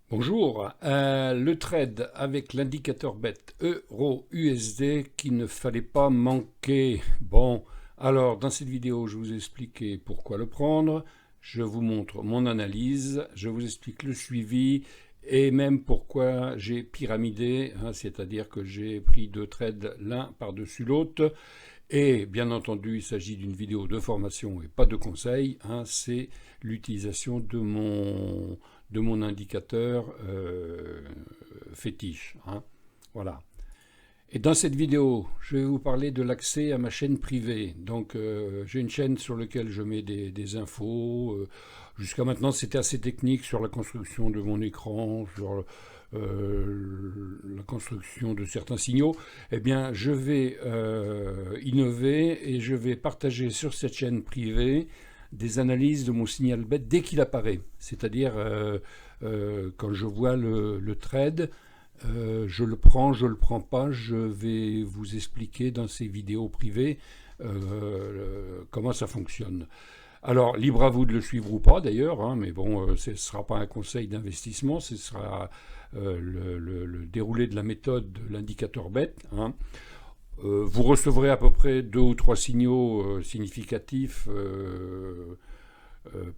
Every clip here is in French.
Bonjour, le trade avec l'indicateur BET Euro-USD qu'il ne fallait pas manquer. Bon, alors dans cette vidéo, je vous ai expliqué pourquoi le prendre, je vous montre mon analyse, je vous explique le suivi et même pourquoi j'ai pyramidé, c'est-à-dire que j'ai pris deux trades l'un par-dessus l'autre. Et bien entendu, il s'agit d'une vidéo de formation et pas de conseil, c'est l'utilisation de mon indicateur fétiche. Voilà. Et dans cette vidéo, je vais vous parler de l'accès à ma chaîne privée. Donc j'ai une chaîne sur laquelle je mets des infos. Jusqu'à maintenant, c'était assez technique sur la construction de mon écran, sur la construction de certains signaux. Eh bien, je vais innover et je vais partager sur cette chaîne privée des analyses de mon signal BET dès qu'il apparaît. C'est-à-dire quand je vois le trade, je le prends, je le prends pas, je vais vous expliquer dans ces vidéos privées comment ça fonctionne. Alors, libre à vous de le suivre ou pas d'ailleurs, mais bon, ce ne sera pas un conseil d'investissement, ce sera le déroulé de la méthode de l'indicateur BET. Vous recevrez à peu près 2 ou 3 signaux significatifs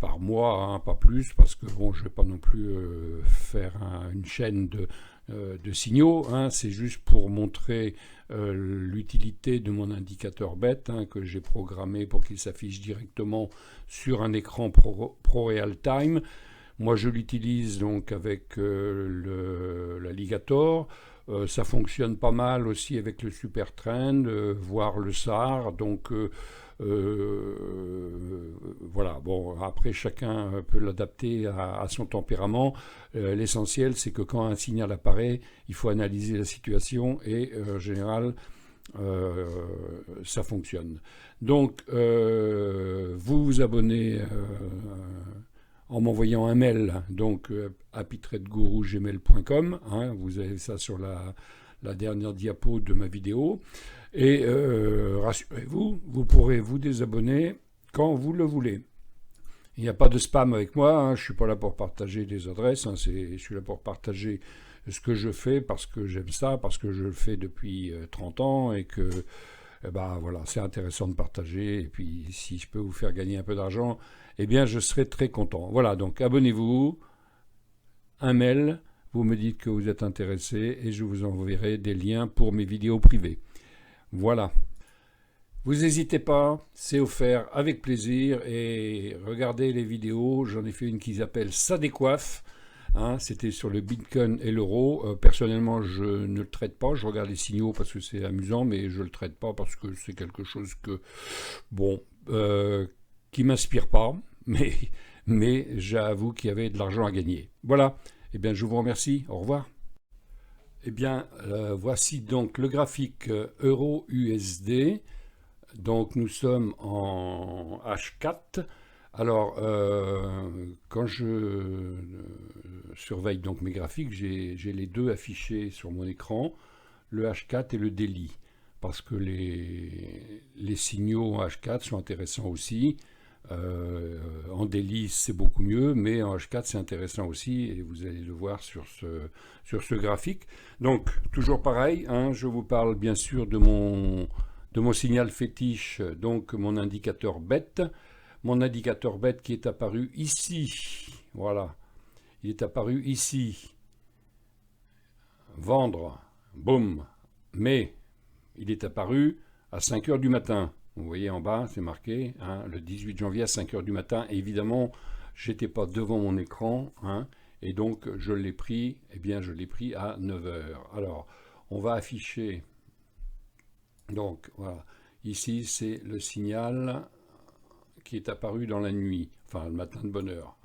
par mois, pas plus, parce que bon, je ne vais pas non plus faire une chaîne de signaux, c'est juste pour montrer l'utilité de mon indicateur BET que j'ai programmé pour qu'il s'affiche directement sur un écran pro Real Time. Moi je l'utilise donc avec l'Alligator. Ça fonctionne pas mal aussi avec le Super Trend, voire le SAR. Donc voilà, bon, après chacun peut l'adapter à son tempérament. L'essentiel, c'est que quand un signal apparaît, il faut analyser la situation et en général, ça fonctionne. Donc, vous vous abonnez en m'envoyant un mail, donc happytradeguru@gmail.com. Vous avez ça sur la dernière diapo de ma vidéo. Et rassurez-vous, vous pourrez vous désabonner quand vous le voulez. Il n'y a pas de spam avec moi, je ne suis pas là pour partager des adresses, je suis là pour partager ce que je fais parce que j'aime ça, parce que je le fais depuis 30 ans et que voilà, c'est intéressant de partager. Et puis si je peux vous faire gagner un peu d'argent, eh bien je serai très content. Voilà, donc abonnez-vous, un mail, vous me dites que vous êtes intéressé et je vous enverrai des liens pour mes vidéos privées. Voilà. Vous n'hésitez pas, c'est offert avec plaisir et regardez les vidéos. J'en ai fait une qui s'appelle Ça décoiffe. C'était sur le Bitcoin et l'euro. Personnellement, je ne le traite pas. Je regarde les signaux parce que c'est amusant, mais je ne le traite pas parce que c'est quelque chose que, bon, qui m'inspire pas, mais j'avoue qu'il y avait de l'argent à gagner. Voilà. Eh bien, je vous remercie. Au revoir. Eh bien, voici donc le graphique Euro-USD. Donc nous sommes en H4. Alors quand je surveille donc mes graphiques, j'ai les deux affichés sur mon écran, le H4 et le daily, parce que les signaux en H4 sont intéressants aussi. En daily c'est beaucoup mieux, mais en H4 c'est intéressant aussi et vous allez le voir sur ce graphique. Donc toujours pareil, je vous parle bien sûr de mon signal fétiche, donc mon indicateur BET. Mon indicateur BET qui est apparu ici. Voilà. Il est apparu ici. Vendre. Boum. Mais il est apparu à 5 heures du matin. Vous voyez en bas, c'est marqué, le 18 janvier à 5 heures du matin. Et évidemment, je n'étais pas devant mon écran. Et donc, je l'ai pris, je l'ai pris à 9 heures. Alors, on va afficher. Donc voilà, ici c'est le signal qui est apparu dans la nuit, enfin le matin de bonne heure.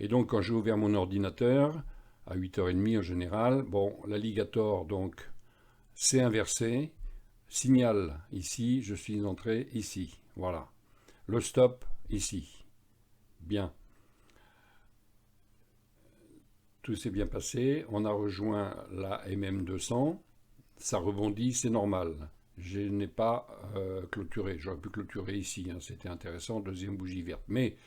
Et donc quand j'ai ouvert mon ordinateur, à 8h30 en général, bon, l'alligator donc s'est inversé, signal ici, je suis entré ici, voilà. Le stop ici, bien. Tout s'est bien passé, on a rejoint la MM200, ça rebondit, c'est normal. je n'ai pas clôturé. J'aurais pu clôturer ici, hein, c'était intéressant, deuxième bougie verte. Mais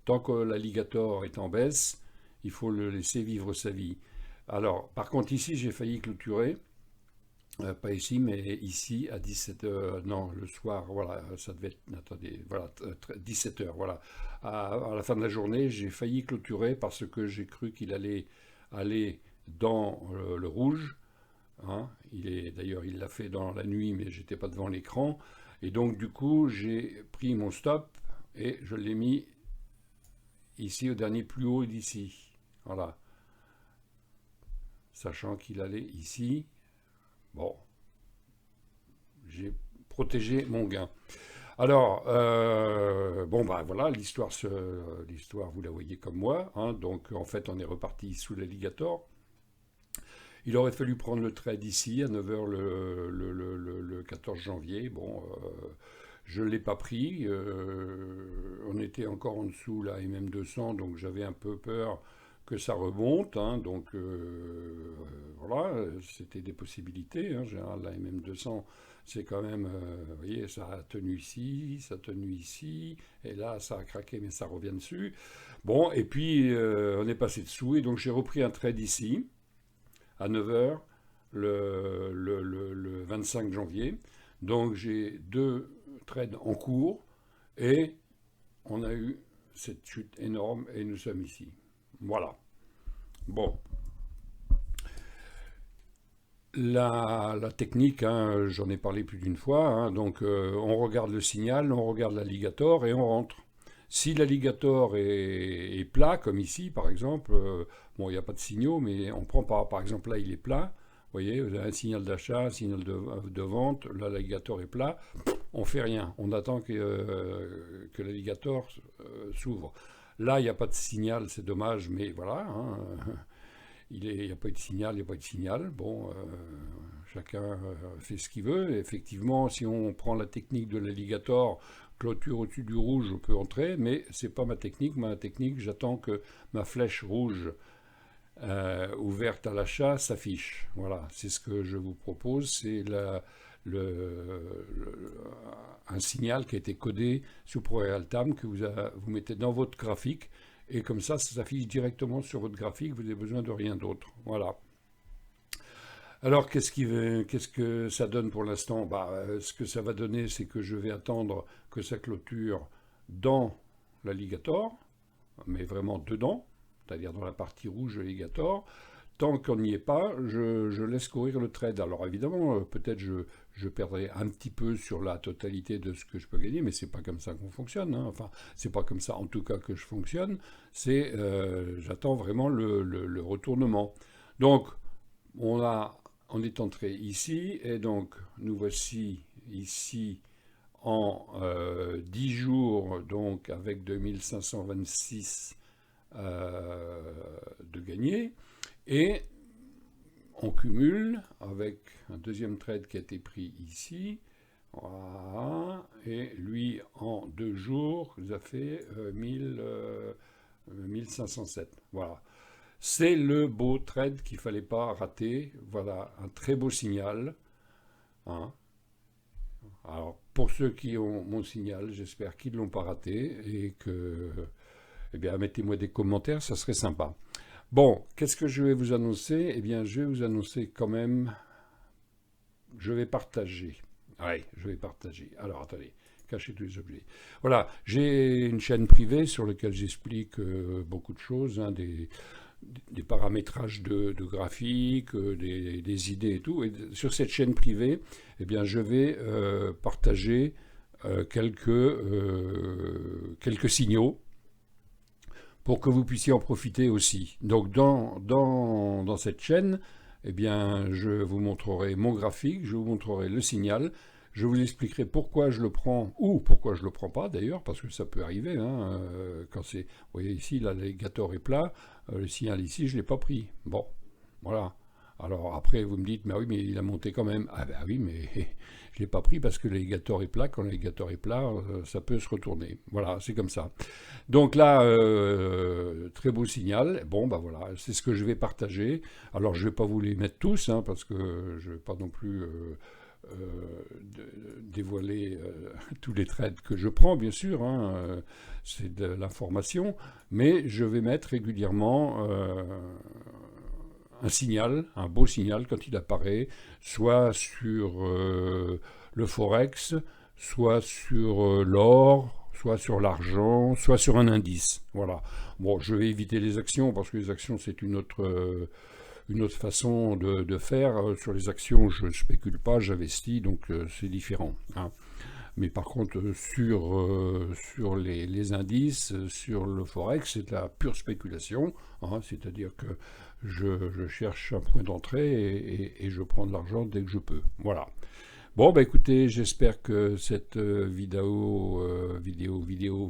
tant que l'alligator est en baisse, il faut le laisser vivre sa vie. Alors, par contre, ici, j'ai failli clôturer. Pas ici, mais ici à 17 heures, non, le soir, voilà, ça devait être, attendez, voilà, 17 heures, voilà. À la fin de la journée, j'ai failli clôturer parce que j'ai cru qu'il allait aller dans le rouge, hein. D'ailleurs, il l'a fait dans la nuit, mais j'étais pas devant l'écran. Et donc, du coup, j'ai pris mon stop et je l'ai mis ici au dernier plus haut d'ici. Voilà. Sachant qu'il allait ici. Bon, j'ai protégé mon gain. Alors, bon, bah voilà, l'histoire, vous la voyez comme moi, hein. Donc, en fait, on est reparti sous l'alligator. Il aurait fallu prendre le trade ici à 9 heures le 14 janvier. Bon, je ne l'ai pas pris. On était encore en dessous, la MM200, donc j'avais un peu peur que ça remonte, hein. Donc, voilà, c'était des possibilités, hein. En général, la MM200, c'est quand même, vous voyez, ça a tenu ici, ça a tenu ici, et là, ça a craqué, mais ça revient dessus. Bon, et puis, on est passé dessous, et donc j'ai repris un trade ici à 9 heures le 25 janvier. Donc j'ai deux trades en cours et on a eu cette chute énorme et nous sommes ici. Voilà. Bon. La technique, hein, j'en ai parlé plus d'une fois, hein. Donc on regarde le signal, on regarde l'alligator et on rentre. Si l'alligator est plat, comme ici par exemple, bon il n'y a pas de signaux, mais on prend par exemple là il est plat, vous voyez, vous avez un signal d'achat, un signal de vente, là l'alligator est plat, on fait rien, on attend que l'alligator s'ouvre. Là il n'y a pas de signal, c'est dommage, mais voilà, hein. Il n'y a pas eu de signal, il n'y a pas eu de signal. Bon, chacun fait ce qu'il veut. Et effectivement, si on prend la technique de l'alligator, clôture au-dessus du rouge, on peut entrer, mais c'est pas ma technique. Ma technique, j'attends que ma flèche rouge ouverte à l'achat s'affiche. Voilà, c'est ce que je vous propose. C'est un signal qui a été codé sous ProRealTime que vous mettez dans votre graphique. Et comme ça s'affiche directement sur votre graphique, vous n'avez besoin de rien d'autre. Voilà. Alors, qu'est-ce que ça donne pour l'instant? Bah, ce que ça va donner, c'est que je vais attendre que ça clôture dans l'alligator, mais vraiment dedans, c'est-à-dire dans la partie rouge de l'alligator. Tant qu'on n'y est pas, je laisse courir le trade. Alors évidemment, peut-être je perdrai un petit peu sur la totalité de ce que je peux gagner, mais c'est pas comme ça qu'on fonctionne, hein. Enfin, c'est pas comme ça en tout cas que je fonctionne. J'attends vraiment le retournement. Donc, on est entré ici, et donc nous voici ici en 10 jours, donc avec 2526 de gagné. Et on cumule avec un deuxième trade qui a été pris ici. Voilà. Et lui, en 2 jours, nous a fait 1507. Voilà. C'est le beau trade qu'il ne fallait pas rater. Voilà, un très beau signal, hein. Alors, pour ceux qui ont mon signal, j'espère qu'ils ne l'ont pas raté et que, eh bien, mettez-moi des commentaires, ça serait sympa. Bon, qu'est-ce que je vais vous annoncer? Eh bien, je vais vous annoncer quand même, je vais partager. Oui, je vais partager. Alors, attendez, cachez tous les objets. Voilà, j'ai une chaîne privée sur laquelle j'explique beaucoup de choses, hein, des paramétrages de graphiques, des idées et tout. Et sur cette chaîne privée, eh bien, je vais partager quelques signaux pour que vous puissiez en profiter aussi. Donc dans cette chaîne, eh bien, je vous montrerai mon graphique, je vous montrerai le signal, je vous expliquerai pourquoi je le prends ou pourquoi je ne le prends pas d'ailleurs, parce que ça peut arriver, hein, quand c'est, vous voyez ici, l'alligator est plat, le signal ici, je ne l'ai pas pris. Bon, voilà. Alors après, vous me dites, mais oui, mais il a monté quand même. Ah ben oui, mais je ne l'ai pas pris parce que l'alligator est plat. Quand l'alligator est plat, ça peut se retourner. Voilà, c'est comme ça. Donc là, très beau signal. Bon, ben voilà, c'est ce que je vais partager. Alors, je ne vais pas vous les mettre tous, hein, parce que je ne vais pas non plus dévoiler tous les trades que je prends, bien sûr, hein, c'est de l'information, mais je vais mettre régulièrement un signal, un beau signal quand il apparaît, soit sur le Forex, soit sur l'or, soit sur l'argent, soit sur un indice. Voilà. Bon, je vais éviter les actions parce que les actions c'est une autre façon de faire. Sur les actions, je ne spécule pas, j'investis, donc c'est différent, hein. Mais par contre, sur les indices, sur le Forex, c'est de la pure spéculation, hein, c'est-à-dire que je cherche un point d'entrée et je prends de l'argent dès que je peux. Voilà. Bon, bah écoutez, j'espère que cette vidéo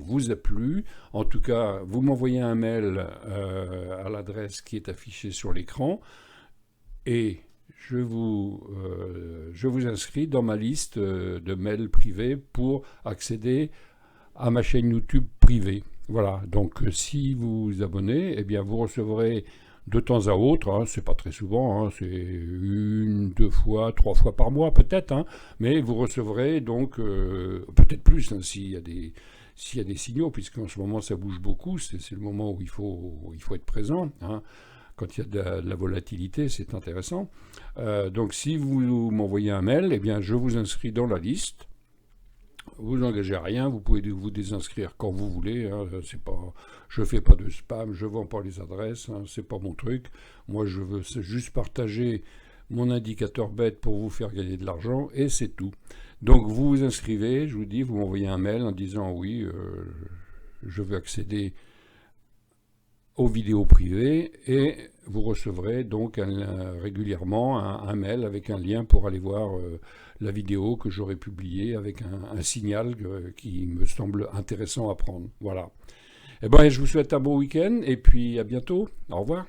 vous a plu. En tout cas, vous m'envoyez un mail à l'adresse qui est affichée sur l'écran et je vous inscris dans ma liste de mails privés pour accéder à ma chaîne YouTube privée. Voilà, donc si vous vous abonnez, eh bien vous recevrez de temps à autre, hein, c'est pas très souvent, hein, c'est 1, 2 fois, 3 fois par mois peut-être, hein, mais vous recevrez donc peut-être plus hein, s'il y a des signaux, puisqu'en ce moment ça bouge beaucoup, c'est le moment où il faut être présent, hein. Quand il y a de la volatilité, c'est intéressant. Donc si vous m'envoyez un mail, eh bien je vous inscris dans la liste. Vous n'engagez à rien, vous pouvez vous désinscrire quand vous voulez. Hein, c'est pas, je fais pas de spam, je vends pas les adresses, hein, c'est pas mon truc. Moi, je veux juste partager mon indicateur bête pour vous faire gagner de l'argent et c'est tout. Donc vous vous inscrivez, je vous dis, vous m'envoyez un mail en disant oui, je veux accéder aux vidéos privées et vous recevrez donc régulièrement un mail avec un lien pour aller voir la vidéo que j'aurai publiée avec un signal qui me semble intéressant à prendre. Voilà. Eh bien, je vous souhaite un bon week-end et puis à bientôt. Au revoir.